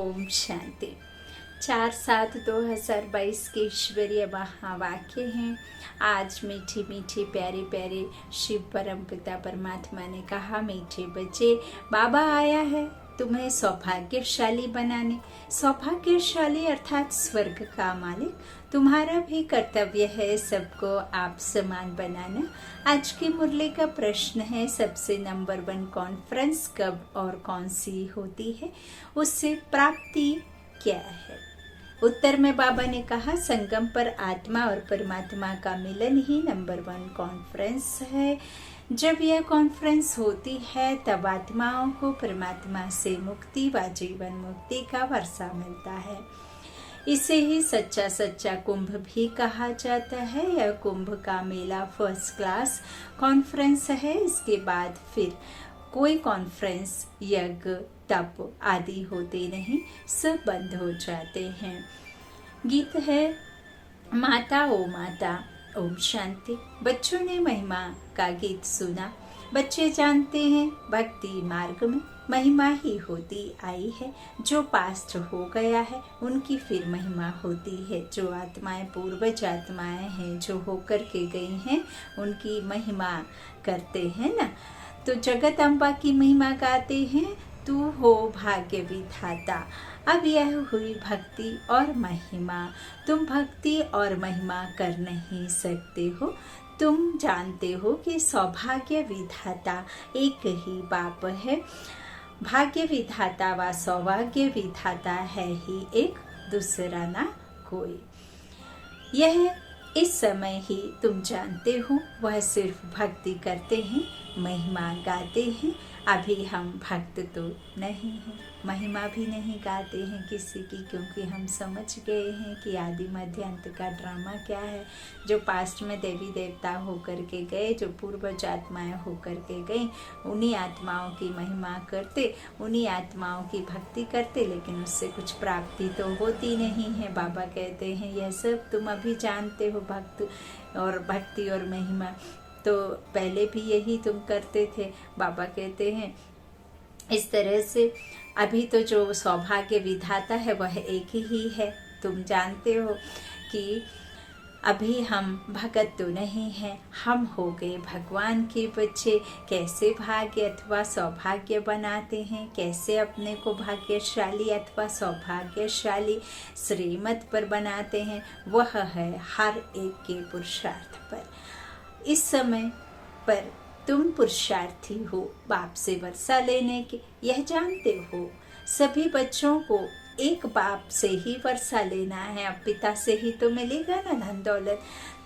ओम शांति। 4/7/2022 के ईश्वरीय महावाक्य हैं। आज मीठी मीठी प्यारे प्यारे शिव परम पिता परमात्मा ने कहा, मीठे बच्चे, बाबा आया है तुम्हें सौभाग्यशाली बनाने। सौभाग्यशाली अर्थात स्वर्ग का मालिक। तुम्हारा भी कर्तव्य है सबको आप समान बनाना। आज की मुरली का प्रश्न है, सबसे नंबर 1 कॉन्फ्रेंस कब और कौन सी होती है, उससे प्राप्ति क्या है। उत्तर में बाबा ने कहा, संगम पर आत्मा और परमात्मा का मिलन ही नंबर 1 कॉन्फ्रेंस है। जब यह कॉन्फ्रेंस होती है तब आत्माओं को परमात्मा से मुक्ति व जीवन मुक्ति का वर्षा मिलता है। इसे ही सच्चा सच्चा कुंभ भी कहा जाता है। यह कुंभ का मेला फर्स्ट क्लास कॉन्फ्रेंस है। इसके बाद फिर कोई कॉन्फ्रेंस, यज्ञ, तप आदि होते नहीं, सब बंद हो जाते हैं। गीत है, माता ओ माता ओम शांति। बच्चों ने महिमा का गीत सुना। बच्चे जानते हैं भक्ति मार्ग में महिमा ही होती आई है। जो पास्ट हो गया है उनकी फिर महिमा होती है। जो आत्माएं पूर्वज आत्माएं हैं जो होकर के गई हैं उनकी महिमा करते हैं ना। तो जगत अम्बा की महिमा गाते हैं, तू हो भाग्य विधाता। अब यह हुई भक्ति और महिमा। तुम भक्ति और महिमा कर नहीं सकते हो। तुम जानते हो कि सौभाग्य विधाता एक ही बाप है। भाग्य विधाता व सौभाग्य विधाता है ही एक, दूसरा ना कोई। यह इस समय ही तुम जानते हो। वह सिर्फ भक्ति करते हैं, महिमा गाते हैं। अभी हम भक्त तो नहीं हैं, महिमा भी नहीं गाते हैं किसी की, क्योंकि हम समझ गए हैं कि आदि मध्य अंत का ड्रामा क्या है। जो पास्ट में देवी देवता होकर के गए, जो पूर्वज आत्माएं होकर के गई, उन्हीं आत्माओं की महिमा करते, उन्हीं आत्माओं की भक्ति करते, लेकिन उससे कुछ प्राप्ति तो होती नहीं है। बाबा कहते हैं यह सब तुम अभी जानते हो, भक्त और भक्ति और महिमा तो पहले भी यही तुम करते थे। बाबा कहते हैं इस तरह से अभी तो जो सौभाग्य विधाता है वह एक ही है। तुम जानते हो कि अभी हम भगत तो नहीं हैं, हम हो गए भगवान के बच्चे। कैसे भाग्य अथवा सौभाग्य बनाते हैं, कैसे अपने को भाग्यशाली अथवा सौभाग्यशाली श्रीमत पर बनाते हैं, वह है हर एक के पुरुषार्थ पर। इस समय पर तुम पुरुषार्थी हो बाप से वर्षा लेने के, यह जानते हो। सभी बच्चों को एक बाप से ही वर्षा लेना है। अब पिता से ही तो मिलेगा ना धन दौलत।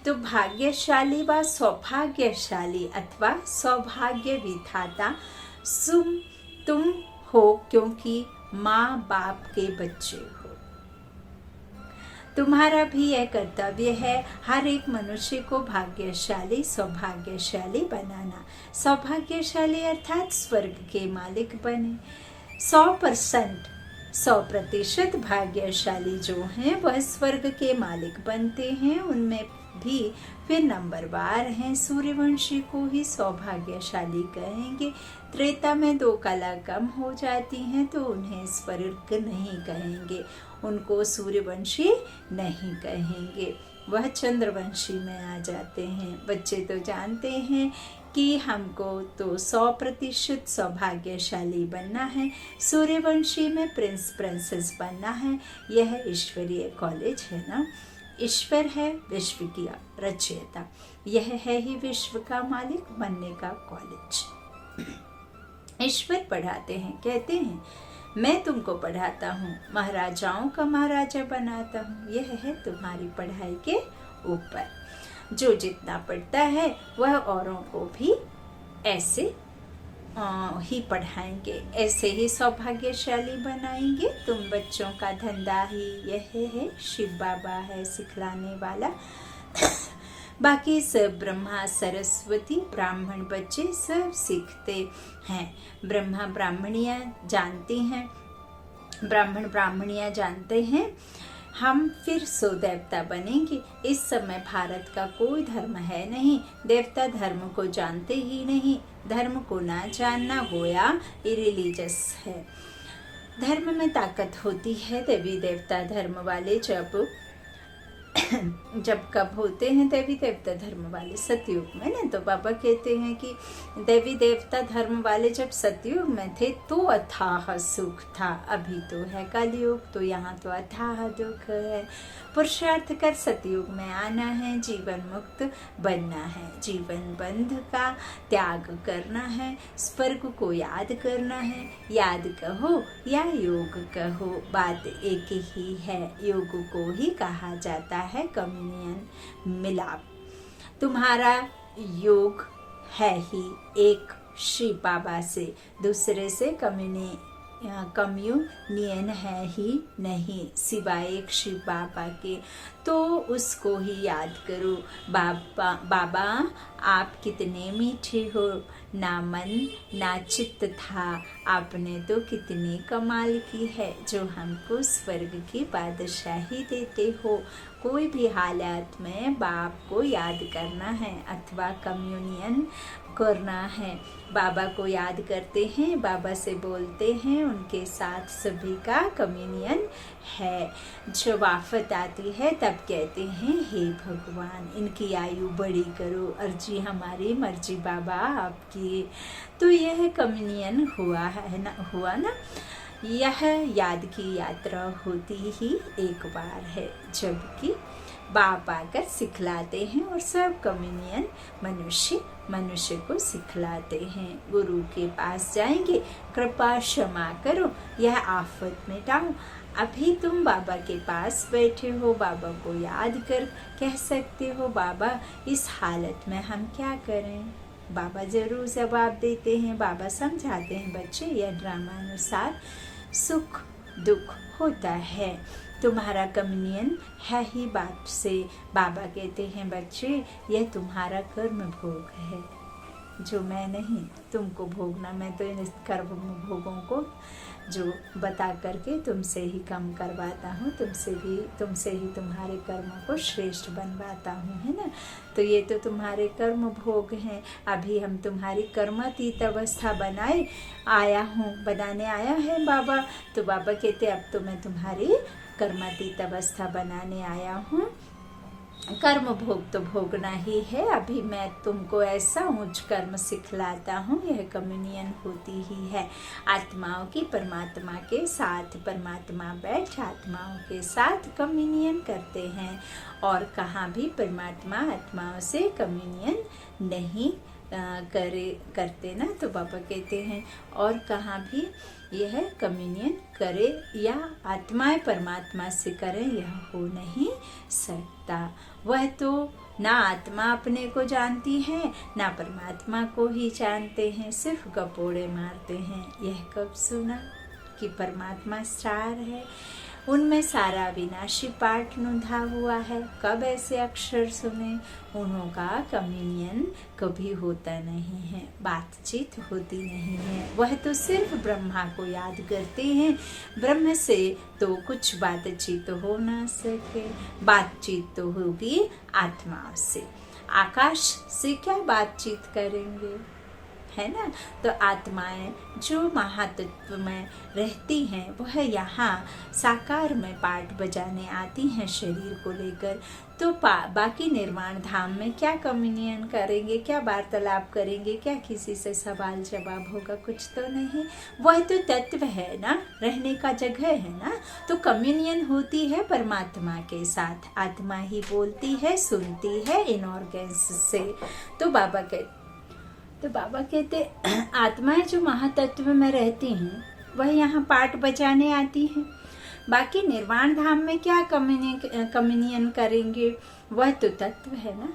तो भाग्यशाली व सौभाग्यशाली अथवा सौभाग्य विधाता तुम हो, क्योंकि माँ बाप के बच्चे हो। तुम्हारा भी यह कर्तव्य है हर एक मनुष्य को भाग्यशाली सौभाग्यशाली बनाना। सौभाग्यशाली अर्थात स्वर्ग के मालिक बने। 100% भाग्यशाली जो हैं वह स्वर्ग के मालिक बनते हैं। उनमें भी फिर नंबरवार हैं। सूर्यवंशी को ही सौभाग्यशाली कहेंगे। त्रेता में 2 कला कम हो जाती हैं तो उन्हें स्वर्ग नहीं कहेंगे, उनको सूर्यवंशी नहीं कहेंगे, वह चंद्रवंशी में आ जाते हैं। बच्चे तो जानते हैं कि हमको तो 100% सौभाग्यशाली बनना है। सूर्यवंशी में प्रिंस प्रिंसेस बनना है। यह ईश्वरीय कॉलेज है ना। ईश्वर है विश्व की रचयिता, यह है ही विश्व का मालिक बनने का कॉलेज। ईश्वर पढ़ाते हैं, कहते हैं मैं तुमको पढ़ाता हूँ, महाराजाओं का महाराजा बनाता हूँ। यह है तुम्हारी पढ़ाई के ऊपर। जो जितना पढ़ता है वह औरों को भी ऐसे ही पढ़ाएंगे, ऐसे ही सौभाग्यशाली बनाएंगे। तुम बच्चों का धंधा ही यह है, शिव बाबा है सिखलाने वाला। बाकी सब ब्रह्मा सरस्वती ब्राह्मण बच्चे सब सीखते हैं। ब्रह्मा ब्राह्मणियाँ जानती हैं, ब्राह्मण ब्राह्मणियाँ जानते हैं। हम फिर सो देवता बनेंगे। इस समय भारत का कोई धर्म है नहीं, देवता धर्म को जानते ही नहीं। धर्म को ना जानना गोया इरिलीजियस है। धर्म में ताकत होती है। देवी देवता धर्म वाले जब कब होते हैं देवी देवता धर्म वाले? सतयुग में ना। तो बाबा कहते हैं कि देवी देवता धर्म वाले जब सतयुग में थे तो अथाह सुख था, अभी तो है कलयुग, तो यहाँ तो अथाह दुख है। पुरुषार्थ कर सतयुग में आना है, जीवन मुक्त बनना है, जीवन बंध का त्याग करना है, स्वर्ग को याद करना है। याद कहो या योग कहो, बात एक ही है, योग को ही कहा जाता है कम्युनियन, मिलाप। तुम्हारा योग है ही एक श्री बाबा से, दूसरे से कम्युनियन है ही नहीं सिवाय एक शिव बाबा के, तो उसको ही याद करो। बाबा आप कितने मीठे हो, ना मन ना चित्त था, आपने तो कितनी कमाल की है, जो हमको स्वर्ग की बादशाही देते हो। कोई भी हालात में बाप को याद करना है अथवा कम्युनियन करना है। बाबा को याद करते हैं, बाबा से बोलते हैं, उनके साथ सभी का कम्युनियन है। जब आफत आती है तब कहते हैं हे भगवान इनकी आयु बड़ी करो, अर्जी हमारी मर्जी बाबा आपकी। तो यह कम्युनियन हुआ ना। यह याद की यात्रा होती ही एक बार है, जबकि बाप आकर सिखलाते हैं और सब कम्युनियन मनुष्य को सिखलाते हैं। गुरु के पास जाएंगे, कृपा क्षमा करो, यह आफत मिटाओ। अभी तुम बाबा के पास बैठे हो, बाबा को याद कर कह सकते हो बाबा इस हालत में हम क्या करें। बाबा जरूर जवाब देते हैं, बाबा समझाते हैं बच्चे यह ड्रामानुसार सुख दुख होता है, तुम्हारा कम्युनियन है ही बाप से। बाबा कहते हैं बच्चे यह तुम्हारा कर्म भोग है, जो मैं नहीं तुमको भोगना, मैं तो इन कर्म भोगों को जो बता करके तुमसे ही कम करवाता हूँ, तुमसे ही तुम्हारे कर्मों को श्रेष्ठ बनवाता हूँ, है ना। तो ये तो तुम्हारे कर्म भोग हैं, अभी हम तुम्हारी कर्मातीत अवस्था बनाने आया है बाबा। तो बाबा कहते अब तो मैं तुम्हारी कर्मातीत अवस्था बनाने आया हूँ, कर्म भोग तो भोगना ही है। अभी मैं तुमको ऐसा उच्च कर्म सिखलाता हूँ, यह कम्युनियन होती ही है आत्माओं की परमात्मा के साथ। परमात्मा बैठ आत्माओं के साथ कम्युनियन करते हैं, और कहाँ भी परमात्मा आत्माओं से कम्युनियन नहीं करते ना। तो बाबा कहते हैं और कहाँ भी यह कम्युनियन करे या आत्माएं परमात्मा से करें, यह हो नहीं सकता। वह तो ना आत्मा अपने को जानती है ना परमात्मा को ही जानते हैं, सिर्फ गपोड़े मारते हैं। यह कब सुना कि परमात्मा सार है, उनमें सारा विनाशी पाठ नुधा हुआ है। कब ऐसे अक्षर सुने? उन्हों का कम्युनियन कभी होता नहीं है, बातचीत होती नहीं है। वह तो सिर्फ ब्रह्मा को याद करते हैं, ब्रह्म से तो कुछ बातचीत हो ना सके, बातचीत तो होगी आत्मा से। आकाश से क्या बातचीत करेंगे, है ना। तो आत्माएं जो महातत्व में रहती हैं वह यहाँ साकार में पाठ बजाने आती हैं शरीर को लेकर। तो बाकी निर्वाण धाम में क्या कम्युनियन करेंगे, क्या वार्तालाप करेंगे, क्या किसी से सवाल जवाब होगा? कुछ तो नहीं। वह तो तत्व है ना, रहने का जगह है ना। तो कम्युनियन होती है परमात्मा के साथ, आत्मा ही बोलती है सुनती है इन ऑर्गन्स से। तो बाबा कहते आत्माएं जो महातत्व में रहती हैं वह यहाँ पाठ बजाने आती हैं। बाकी निर्वाण धाम में क्या कम्युनियन करेंगे, वह तो तत्व है ना।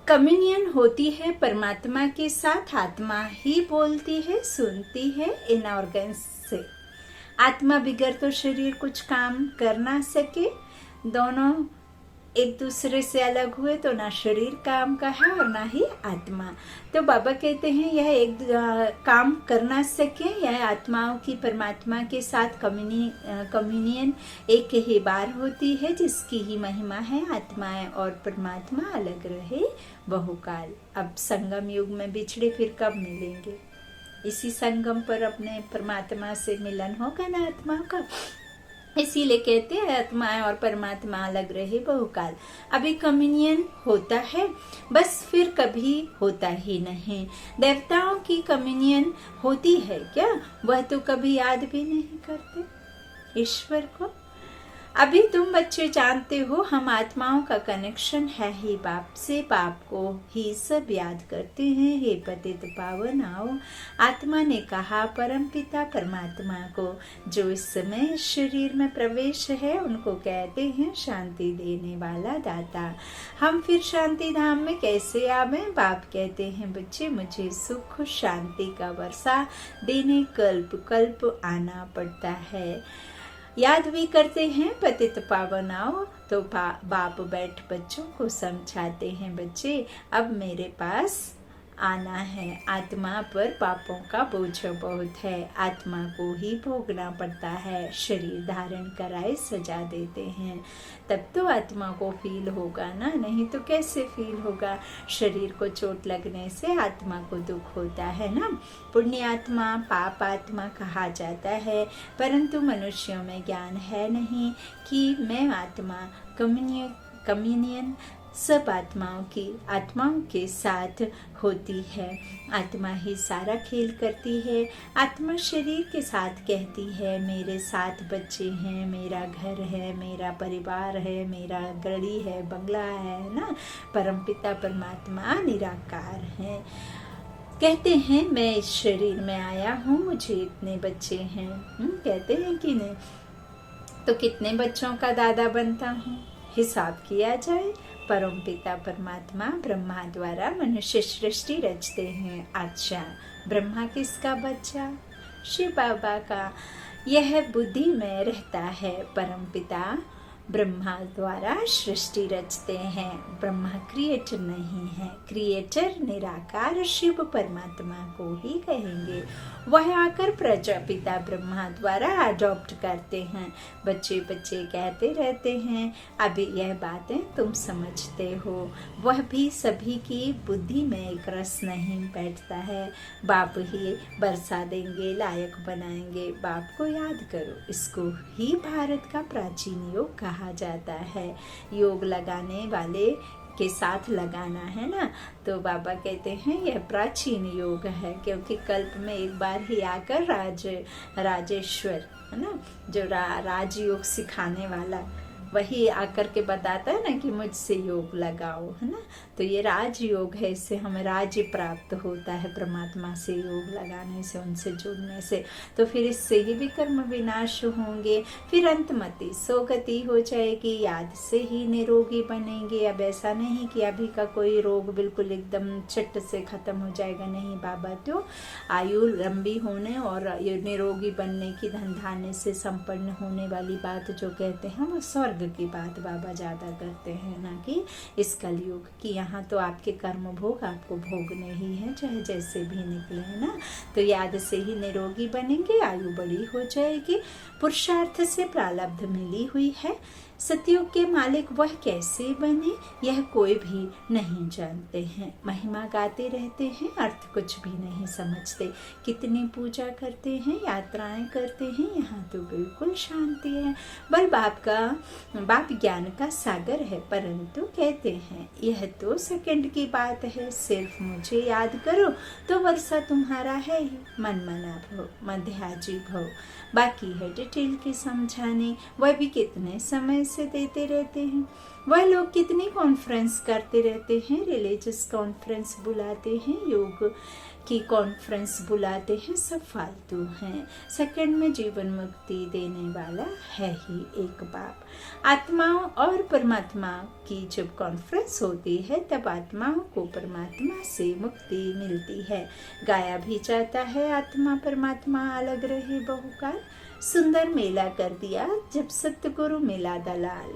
कम्युनियन होती है परमात्मा के साथ, आत्मा ही बोलती है सुनती है इन ऑर्गन्स से। आत्मा बिगर तो शरीर कुछ काम कर ना सके, दोनों एक दूसरे से अलग हुए तो ना शरीर काम का है और ना ही आत्मा। तो बाबा कहते हैं यह एक काम कर ना सके, यह आत्माओं की परमात्मा के साथ कम्युनियन एक ही बार होती है, जिसकी ही महिमा है आत्माएं और परमात्मा अलग रहे बहुकाल। अब संगम युग में बिछड़े फिर कब मिलेंगे? इसी संगम पर अपने परमात्मा से मिलन होगा ना आत्मा का। इसीलिए कहते हैं आत्मा और परमात्मा अलग रहे बहुकाल। अभी कम्युनियन होता है, बस फिर कभी होता ही नहीं। देवताओं की कम्युनियन होती है क्या? वह तो कभी याद भी नहीं करते ईश्वर को। अभी तुम बच्चे जानते हो हम आत्माओं का कनेक्शन है ही बाप से, बाप को ही सब याद करते हैं। हे पतित पावन आओ, आत्मा ने कहा परम पिता परमात्मा को, जो इस समय शरीर में प्रवेश है उनको कहते हैं शांति देने वाला दाता। हम फिर शांति धाम में कैसे आवे? बाप कहते हैं बच्चे मुझे सुख शांति का वर्षा देने कल्प कल्प आना पड़ता है। याद भी करते हैं पतित पावन आओ, तो बाप बैठ बच्चों को समझाते हैं बच्चे अब मेरे पास आना है। आत्मा पर पापों का बोझ बहुत है, आत्मा को ही भोगना पड़ता है। शरीर धारण कराए सजा देते हैं, तब तो आत्मा को फील होगा ना, नहीं तो कैसे फील होगा? शरीर को चोट लगने से आत्मा को दुख होता है ना। पुण्य आत्मा पाप आत्मा कहा जाता है, परंतु मनुष्यों में ज्ञान है नहीं कि मैं आत्मा कम्युनियन सब आत्माओं के साथ होती है। आत्मा ही सारा खेल करती है। आत्मा शरीर के साथ कहती है मेरे 7 बच्चे हैं, मेरा घर है, मेरा परिवार है, मेरा गाड़ी है, बंगला है ना। परमपिता परमात्मा निराकार है, कहते हैं मैं इस शरीर में आया हूँ, मुझे इतने बच्चे हैं। कहते हैं कि नहीं, तो कितने बच्चों का दादा बनता हूँ? हिसाब किया जाए। परम पिता परमात्मा ब्रह्मा द्वारा मनुष्य सृष्टि रचते हैं। अच्छा, ब्रह्मा किसका बच्चा? शिव बाबा का। यह बुद्धि में रहता है। परम पिता ब्रह्मा द्वारा सृष्टि रचते हैं। ब्रह्मा क्रिएटर नहीं है, क्रिएटर निराकार शिव परमात्मा को ही कहेंगे। वह आकर प्रजापिता ब्रह्मा द्वारा अडॉप्ट करते हैं। बच्चे बच्चे कहते रहते हैं, अभी यह बातें तुम समझते हो। वह भी सभी की बुद्धि में एक रस नहीं बैठता है। बाप ही बरसा देंगे, लायक बनाएंगे। बाप को याद करो। इसको ही भारत का प्राचीन योग कहा जाता है। योग लगाने वाले के साथ लगाना है ना, तो बाबा कहते हैं यह प्राचीन योग है, क्योंकि कल्प में एक बार ही आकर राजेश्वर है ना, जो राजयोग सिखाने वाला, वही आकर के बताता है ना कि मुझसे योग लगाओ, है ना। तो ये राजयोग है, इससे हमें राज्य प्राप्त होता है परमात्मा से योग लगाने से, उनसे जुड़ने से। तो फिर इससे ही भी कर्म विनाश होंगे, फिर अंतमति सोगति हो जाएगी, याद से ही निरोगी बनेंगे। अब ऐसा नहीं कि अभी का कोई रोग बिल्कुल एकदम चट से खत्म हो जाएगा, नहीं बाबा। तो आयु लंबी होने और निरोगी बनने की, धन धान्य से संपन्न होने वाली बात जो कहते हैं वो स्वर्ग की बात बाबा ज्यादा करते हैं, ना कि इस कलयुग की। यहाँ तो आपके कर्म भोग आपको भोगने ही है, चाहे जैसे भी निकले, है ना। तो याद से ही निरोगी बनेंगे, आयु बड़ी हो जाएगी। पुरुषार्थ से प्रारब्ध मिली हुई है। सतयुग के मालिक वह कैसे बने, यह कोई भी नहीं जानते हैं। महिमा गाते रहते हैं, अर्थ कुछ भी नहीं समझते। कितनी पूजा करते हैं, यात्राएं करते हैं, यहाँ तो बिल्कुल शांति है। बल बाप ज्ञान का सागर है, परंतु कहते हैं यह तो सेकंड की बात है। सिर्फ मुझे याद करो तो वर्षा तुम्हारा है ही। मन मना भव, मध्याजी भव। बाकी है डिटेल के समझाने, वह भी कितने समय से देते रहते हैं। वह लोग कितनी कॉन्फ्रेंस करते रहते हैं, रिलीजियस कॉन्फ्रेंस बुलाते हैं, योग की कॉन्फ्रेंस बुलाते हैं, सब फालतू हैं। सेकंड में जीवन मुक्ति देने वाला है ही एक बाप। आत्माओं और परमात्मा की जब कॉन्फ्रेंस होती है तब आत्माओं को परमात्मा से मुक्ति मिलती है। गाया भी जाता है आत्मा परमात्मा अलग रहे बहुकाल। सुंदर मेला कर दिया जब सतगुरु मिला दलाल।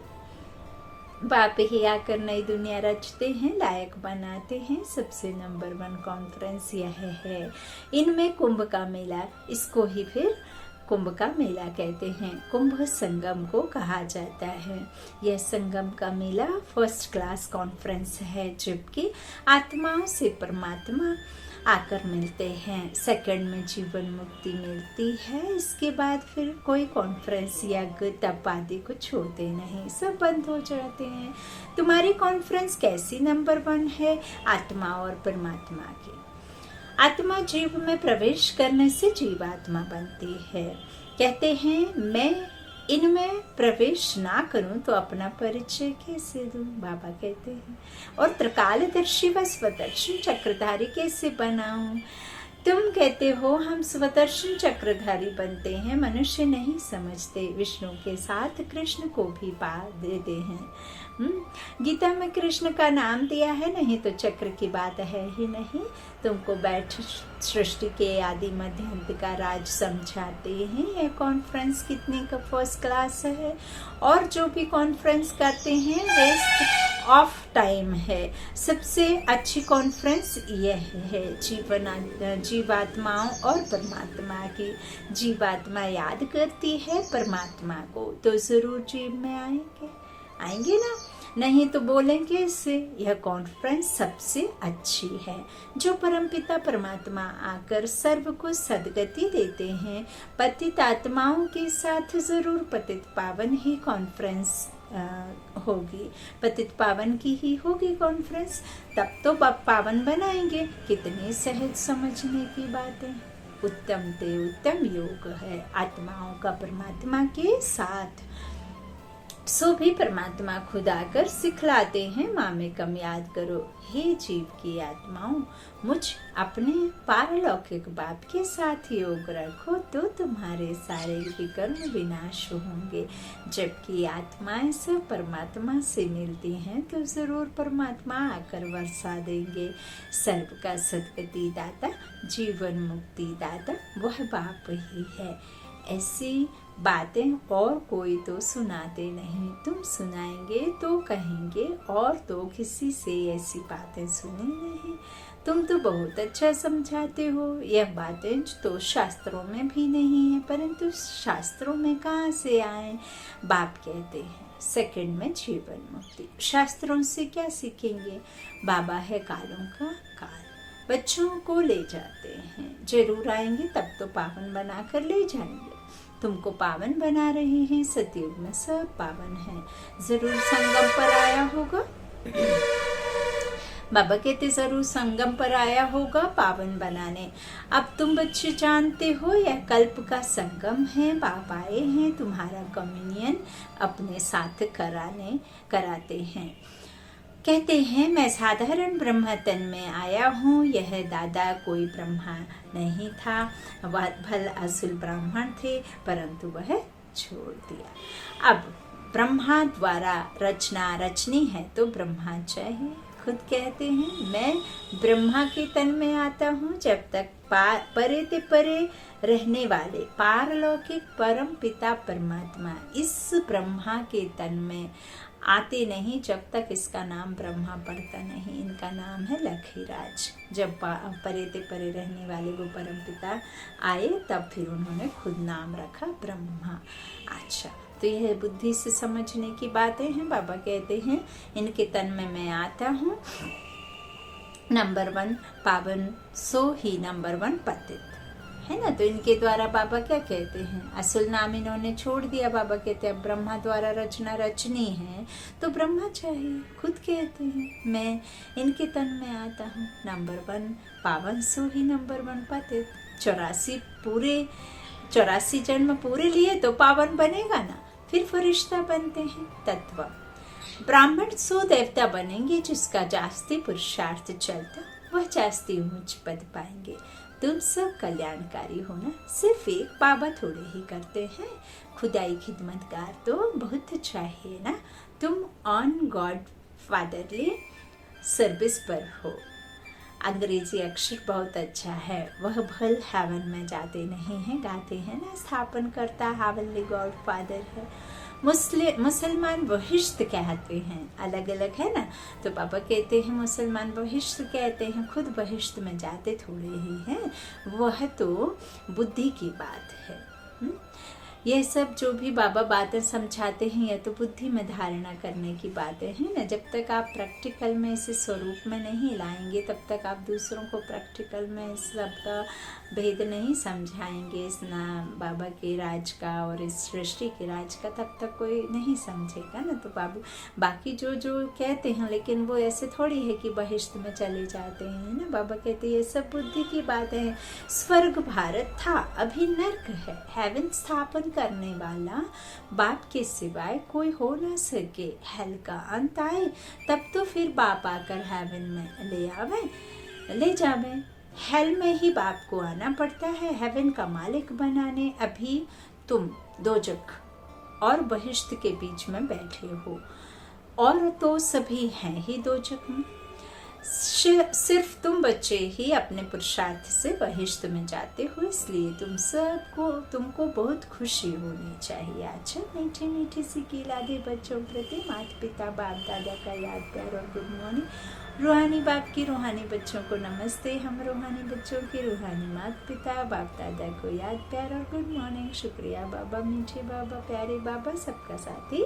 बाप ही आकर नई दुनिया रचते हैं, लायक बनाते हैं। सबसे नंबर 1 कॉन्फ्रेंस यह है। इनमें कुंभ का मेला, इसको ही फिर कुंभ का मेला कहते हैं। कुंभ संगम को कहा जाता है। यह संगम का मेला फर्स्ट क्लास कॉन्फ्रेंस है, जबकि आत्माओं से परमात्मा आकर मिलते हैं। सेकंड में जीवन मुक्ति मिलती है। इसके बाद फिर कोई कॉन्फ्रेंस यज्ञ तप आदि कुछ होते नहीं, सब बंद हो जाते हैं। तुम्हारी कॉन्फ्रेंस कैसी नंबर 1 है? आत्मा और परमात्मा की। आत्मा जीव में प्रवेश करने से जीवात्मा बनती है। कहते हैं मैं इनमें प्रवेश ना करूं तो अपना परिचय कैसे दूं? बाबा कहते हैं। और त्रिकालदर्शी व स्वदर्शन चक्रधारी कैसे बनाऊं? तुम कहते हो हम स्वदर्शन चक्रधारी बनते हैं, मनुष्य नहीं समझते। विष्णु के साथ कृष्ण को भी पा देते हैं। गीता में कृष्ण का नाम दिया है, नहीं तो चक्र की बात है ही नहीं। तुमको बैठ सृष्टि के आदि मध्य अंत का राज समझाते हैं। यह कॉन्फ्रेंस कितने का फर्स्ट क्लास है। और जो भी कॉन्फ्रेंस करते हैं वेस्ट ऑफ टाइम है। सबसे अच्छी कॉन्फ्रेंस यह है जीवात्माओं और परमात्मा की। जीवात्मा याद करती है परमात्मा को तो जरूर जीव में आएंगे ना, नहीं तो बोलेंगे इससे। यह कॉन्फ्रेंस सबसे अच्छी है। जो परमपिता परमात्मा आकर सर्व को सद्गति देते हैं। पतित आत्माओं के साथ जरूर पतित पावन ही कॉन्फ्रेंस होगी। पतित पावन की ही होगी कॉन्फ्रेंस, तब तो पावन बनाएंगे। कितनी सहज समझने की बातें। उत्तम ते उत्तम योग है आत्माओं का परमात्मा के साथ। सो भी परमात्मा खुद आकर सिखलाते हैं, माँ में कम याद करो। हे जीव की आत्माओं, मुझ अपने पारलौकिक बाप के साथ योग रखो तो तुम्हारे सारे विकर्म विनाश होंगे। जबकि आत्माएं सब परमात्मा से मिलती हैं तो जरूर परमात्मा आकर वर्षा देंगे। सर्व का सद्गति दाता, जीवन मुक्ति दाता वह बाप ही है। ऐसी बातें और कोई तो सुनाते नहीं। तुम सुनाएंगे तो कहेंगे और तो किसी से ऐसी बातें सुनी नहीं। तुम तो बहुत अच्छा समझाते हो। यह बातें तो शास्त्रों में भी नहीं है, परंतु शास्त्रों में कहाँ से आए? बाप कहते हैं सेकंड में जीवन मुक्ति। शास्त्रों से क्या सीखेंगे? बाबा है कालों का काल। बच्चों को ले जाते हैं, जरूर आएंगे तब तो पावन बनाकर ले जाएंगे। तुमको पावन बना रहे हैं। सतयुग में सब पावन है। जरूर संगम पर आया होगा। बाबा कहते जरूर संगम पर आया होगा पावन बनाने। अब तुम बच्चे जानते हो यह कल्प का संगम है। बाप आए हैं तुम्हारा कम्युनियन अपने साथ कराते हैं। कहते हैं मैं साधारण ब्रह्म तन में आया हूँ। यह दादा कोई ब्रह्मा नहीं था, वह भल असुल ब्राह्मण थे, परंतु वह छोड़ दिया। अब ब्रह्मा द्वारा रचना रचनी है तो ब्रह्मा चाहिए। खुद कहते हैं मैं ब्रह्मा के तन में आता हूँ। जब तक परे ते परे रहने वाले पारलौकिक परम पिता परमात्मा इस ब्रह्मा के तन में आते नहीं, जब तक इसका नाम ब्रह्मा पड़ता नहीं। इनका नाम है लखीराज। जब परे ते परे रहने वाले वो परम पिता आए तब फिर उन्होंने खुद नाम रखा ब्रह्मा। अच्छा, तो यह बुद्धि से समझने की बातें हैं। बाबा कहते हैं इनके तन में मैं आता हूँ। नंबर 1 पावन, सो ही नंबर 1 पतित है ना। तो इनके द्वारा बाबा क्या कहते हैं? असुल नाम इन्होंने छोड़ दिया। बाबा कहते हैं ब्रह्मा द्वारा रचना रचनी है तो ब्रह्मा चाहिए। खुद कहते हैं मैं इनके तन में आता हूँ। नंबर 1 पावन, सो ही नंबर 1 पतित। 84 जन्म पूरे लिए तो पावन बनेगा ना, फिर फरिश्ता बनते हैं। तत्व ब्राह्मण सो देवता बनेंगे। जिसका जास्ती पुरुषार्थ चलता वह जास्ती ऊंच पद पाएंगे। तुम सब कल्याणकारी हो ना, सिर्फ एक बाबा थोड़े ही करते हैं। खुदाई खिदमतगार तो बहुत चाहिए ना। तुम ऑन गॉड फादरली सर्विस पर हो। अंग्रेजी अक्षर बहुत अच्छा है। वह भल हेवन में जाते नहीं हैं, गाते हैं ना, स्थापन करता हेवनली गॉड फादर है। मुसलमान बहिश्त कहते हैं, अलग अलग है ना। तो पापा कहते हैं मुसलमान बहिश्त कहते हैं, खुद बहिश्त में जाते थोड़े ही हैं। वह तो बुद्धि की बात है। यह सब जो भी बाबा बातें समझाते हैं यह तो बुद्धि में धारणा करने की बातें हैं ना। जब तक आप प्रैक्टिकल में इसे स्वरूप में नहीं लाएंगे तब तक आप दूसरों को प्रैक्टिकल में इस सब का भेद नहीं समझाएंगे, इस ना बाबा के राज का और इस सृष्टि के राज का, तब तक कोई नहीं समझेगा ना। तो बाकी जो कहते हैं, लेकिन वो ऐसे थोड़ी है कि बहिष्ठ में चले जाते हैं ना। बाबा कहते हैं ये सब बुद्धि की बातें हैं। स्वर्ग भारत था, अभी नर्क है। हेवन स्थापन करने वाला बाप के सिवाय कोई हो ना सके। हेल का अंत आए तब तो फिर बाप आकर हेवन में ले जावे। हेल में ही बाप को आना पड़ता है हेवन का मालिक बनाने। अभी तुम दोजख और बहिष्ठ के बीच में बैठे हो, और तो सभी हैं ही दोजख में। सिर्फ तुम बच्चे ही अपने पुरुषार्थ से बहिष्ठ में जाते हो, इसलिए तुमको बहुत खुशी होनी चाहिए। अच्छा, मीठी मीठी सी कीलादे बच्चों प्रति माता पिता बाप दादा का याद प्यार और गुड मॉर्निंग। रूहानी बाप की रूहानी बच्चों को नमस्ते। हम रूहानी बच्चों के रूहानी माता पिता बाप दादा को याद प्यार और गुड मॉर्निंग। शुक्रिया बाबा, मीठे बाबा, प्यारे बाबा, सबका साथी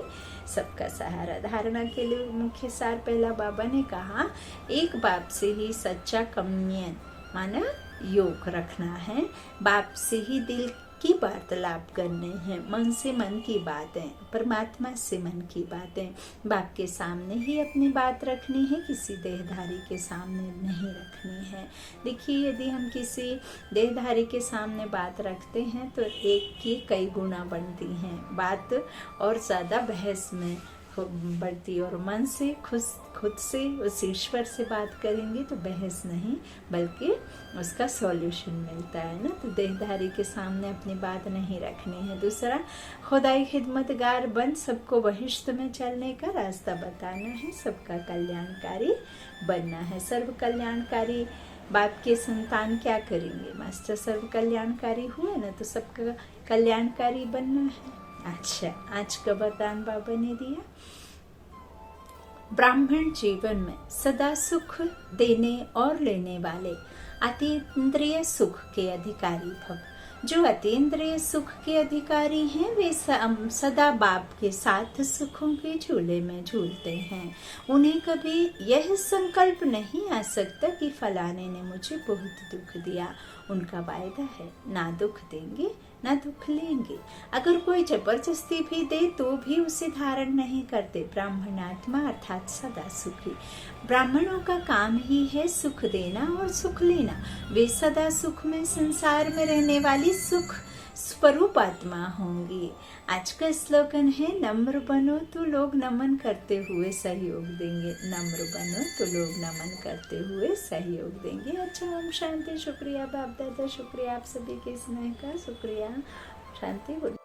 सबका सहारा। धारणा के लिए मुख्य सार पहला बाबा ने कहा, एक बाप से ही सच्चा कम्युनियन माना योग रखना है। बाप से ही दिल की वार्तालाप करने हैं, मन से मन की बातें, परमात्मा से मन की बातें। बाप के सामने ही अपनी बात रखनी है, किसी देहधारी के सामने नहीं रखनी है। देखिए, यदि हम किसी देहधारी के सामने बात रखते हैं तो एक की कई गुना बनती हैं बात, और ज़्यादा बहस में बढ़ती, और मन से खुद से उस ईश्वर से बात करेंगे तो बहस नहीं बल्कि उसका सॉल्यूशन मिलता है ना। तो देहधारी के सामने अपनी बात नहीं रखनी है। दूसरा, खुदाई खिदमतगार बन सबको बहिष्ठ में चलने का रास्ता बताना है, सबका कल्याणकारी बनना है। सर्व कल्याणकारी बाप के संतान क्या करेंगे? मास्टर सर्व कल्याणकारी हुए ना, तो सबका कल्याणकारी बनना है। अच्छा, आज का वरदान बाबा ने दिया, ब्राह्मण जीवन में सदा सुख देने और लेने वाले अतीन्द्रिय सुख के अधिकारी भव। जो अतीन्द्रिय सुख के अधिकारी हैं वे सदा बाप के साथ सुखों के झूले में झूलते हैं। उन्हें कभी यह संकल्प नहीं आ सकता कि फलाने ने मुझे बहुत दुख दिया। उनका वायदा है, ना दुख देंगे ना दुख लेंगे। अगर कोई जबरदस्ती भी दे तो भी उसे धारण नहीं करते। ब्राह्मणात्मा अर्थात सदा सुखी। ब्राह्मणों का काम ही है सुख देना और सुख लेना। वे सदा सुख में, संसार में रहने वाली सुख स्वरूप आत्मा होंगी। आज का स्लोगन है, नम्र बनो तो लोग नमन करते हुए सहयोग देंगे। नम्र बनो तो लोग नमन करते हुए सहयोग देंगे। अच्छा, ओम शांति। शुक्रिया बाप दादा, शुक्रिया आप सभी के स्नेह का, शुक्रिया। शांति, गुड